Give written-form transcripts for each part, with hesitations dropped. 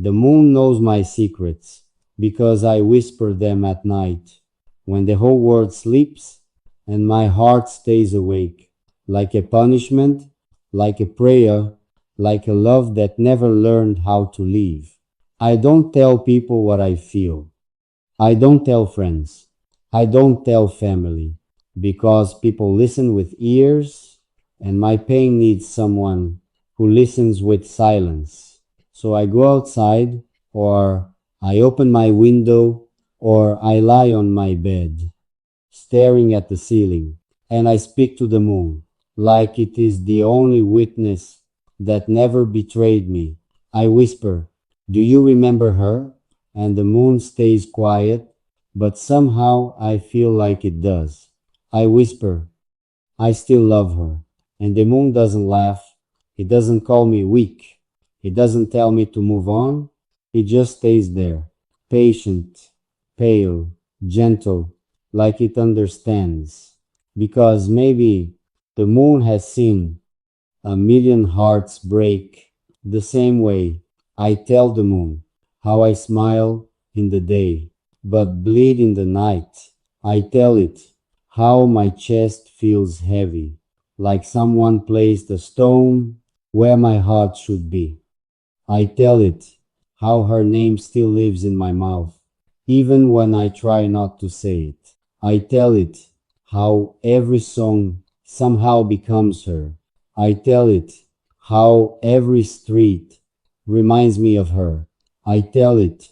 The moon knows my secrets because I whisper them at night, when the whole world sleeps and my heart stays awake, like a punishment, like a prayer, like a love that never learned how to leave. I don't tell people what I feel. I don't tell friends. I don't tell family because people listen with ears and my pain needs someone who listens with silence. So I go outside or I open my window or I lie on my bed staring at the ceiling and I speak to the moon like it is the only witness that never betrayed me. I whisper, "Do you remember her?" And the moon stays quiet, but somehow I feel like it does. I whisper, "I still love her." And the moon doesn't laugh. It doesn't call me weak. It doesn't tell me to move on. It just stays there, patient, pale, gentle, like it understands. Because maybe the moon has seen a million hearts break the same way. I tell the moon how I smile in the day, but bleed in the night. I tell it how my chest feels heavy, like someone placed a stone where my heart should be. I tell it how her name still lives in my mouth, even when I try not to say it. I tell it how every song somehow becomes her. I tell it how every street reminds me of her. I tell it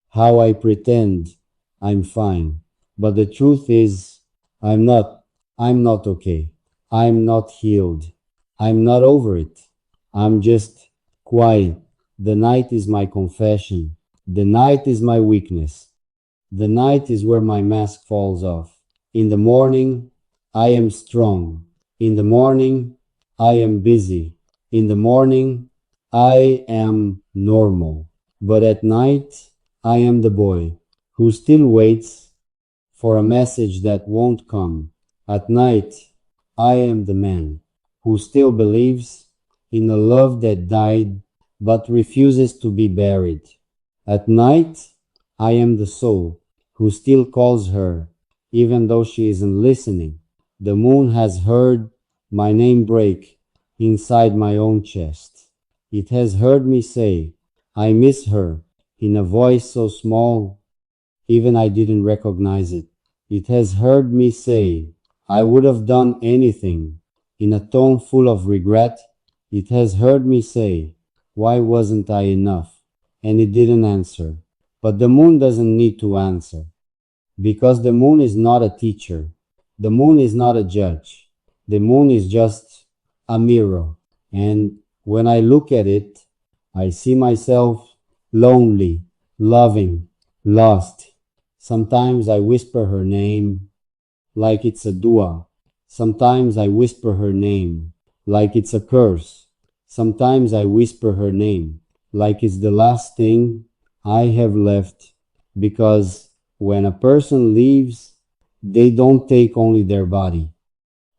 how I pretend I'm fine. But the truth is, I'm not. I'm not okay. I'm not healed. I'm not over it. I'm just quiet. The night is my confession. The night is my weakness. The night is where my mask falls off. In the morning, I am strong. In the morning, I am busy. In the morning, I am normal. But at night, I am the boy who still waits for a message that won't come. At night, I am the man who still believes in a love that died but refuses to be buried. At night, I am the soul who still calls her even though she isn't listening. The moon has heard my name break inside my own chest. It has heard me say, "I miss her," in a voice so small even I didn't recognize it. It has heard me say, "I would have done anything," in a tone full of regret. It has heard me say, "Why wasn't I enough?" And it didn't answer. But the moon doesn't need to answer because the moon is not a teacher. The moon is not a judge. The moon is just a mirror. And when I look at it, I see myself lonely, loving, lost. Sometimes I whisper her name like it's a dua. Sometimes I whisper her name like it's a curse. Sometimes I whisper her name like it's the last thing I have left, because when a person leaves, they don't take only their body.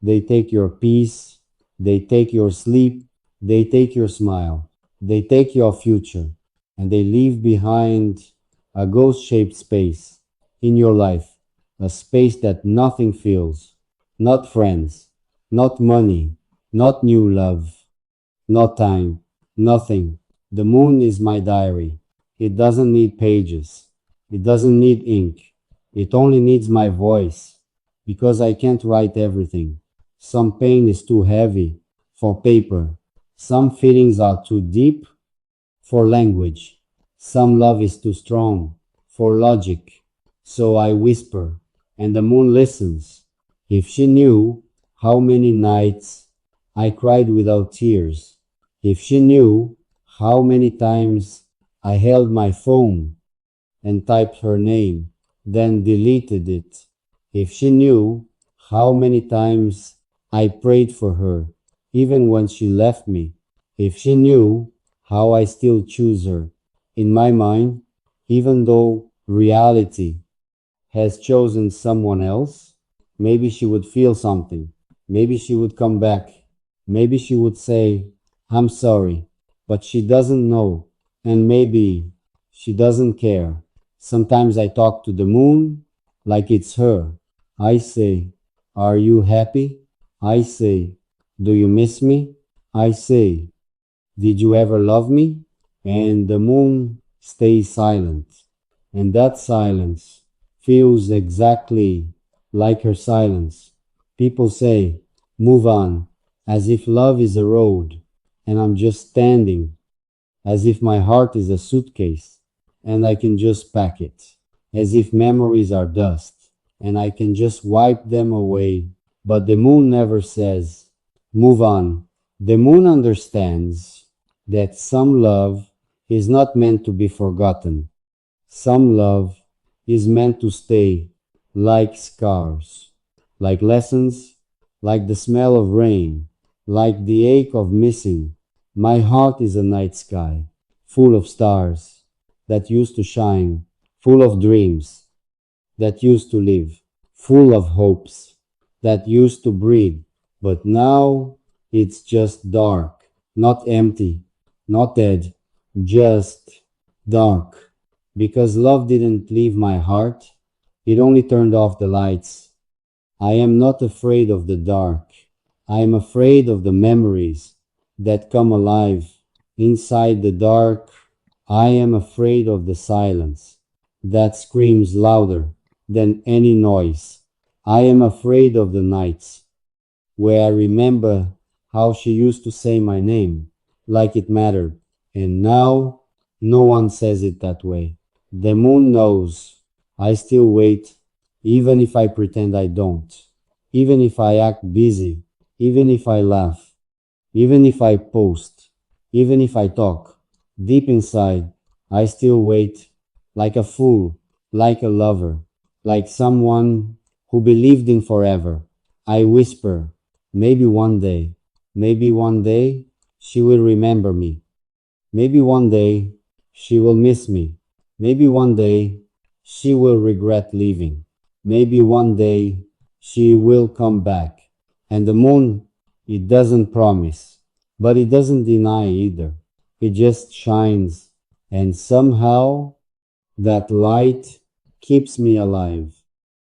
They take your peace, they take your sleep, they take your smile, they take your future, and they leave behind a ghost shaped space in your life, a space that nothing fills, not friends, not money, not new love, not time, nothing. The moon is my diary. It doesn't need pages. It doesn't need ink. It only needs my voice, because I can't write everything. Some pain is too heavy for paper. Some feelings are too deep for language. Some love is too strong for logic. So I whisper, and the moon listens. If she knew how many nights I cried without tears, if she knew how many times I held my phone and typed her name, then deleted it, if she knew how many times I prayed for her, even when she left me, if she knew how I still choose her in my mind, even though reality has chosen someone else, maybe she would feel something. Maybe she would come back. Maybe she would say, "I'm sorry," but she doesn't know. And maybe she doesn't care. Sometimes I talk to the moon like it's her. I say, "Are you happy?" I say, "Do you miss me?" I say, "Did you ever love me?" And the moon stays silent. And that silence feels exactly like her silence. People say, "Move on," as if love is a road, and I'm just standing, as if my heart is a suitcase, and I can just pack it, as if memories are dust, and I can just wipe them away. But the moon never says, "Move on." The moon understands that some love is not meant to be forgotten. Some love is meant to stay, like scars, like lessons, like the smell of rain, like the ache of missing. My heart is a night sky, full of stars that used to shine, full of dreams that used to live, full of hopes that used to breathe. But now it's just dark, not empty, not dead, just dark. Because love didn't leave my heart, it only turned off the lights. I am not afraid of the dark. I am afraid of the memories that come alive inside the dark. I am afraid of the silence that screams louder than any noise. I am afraid of the nights where I remember how she used to say my name like it mattered. And now no one says it that way. The moon knows. I still wait, even if I pretend I don't. Even if I act busy. Even if I laugh. Even if I post. Even if I talk. Deep inside, I still wait, like a fool, like a lover, like someone who believed in forever. I whisper, maybe one day, she will remember me. Maybe one day, she will miss me. Maybe one day, she will regret leaving. Maybe one day, she will come back. And the moon, it doesn't promise, but it doesn't deny either. It just shines. And somehow, that light keeps me alive.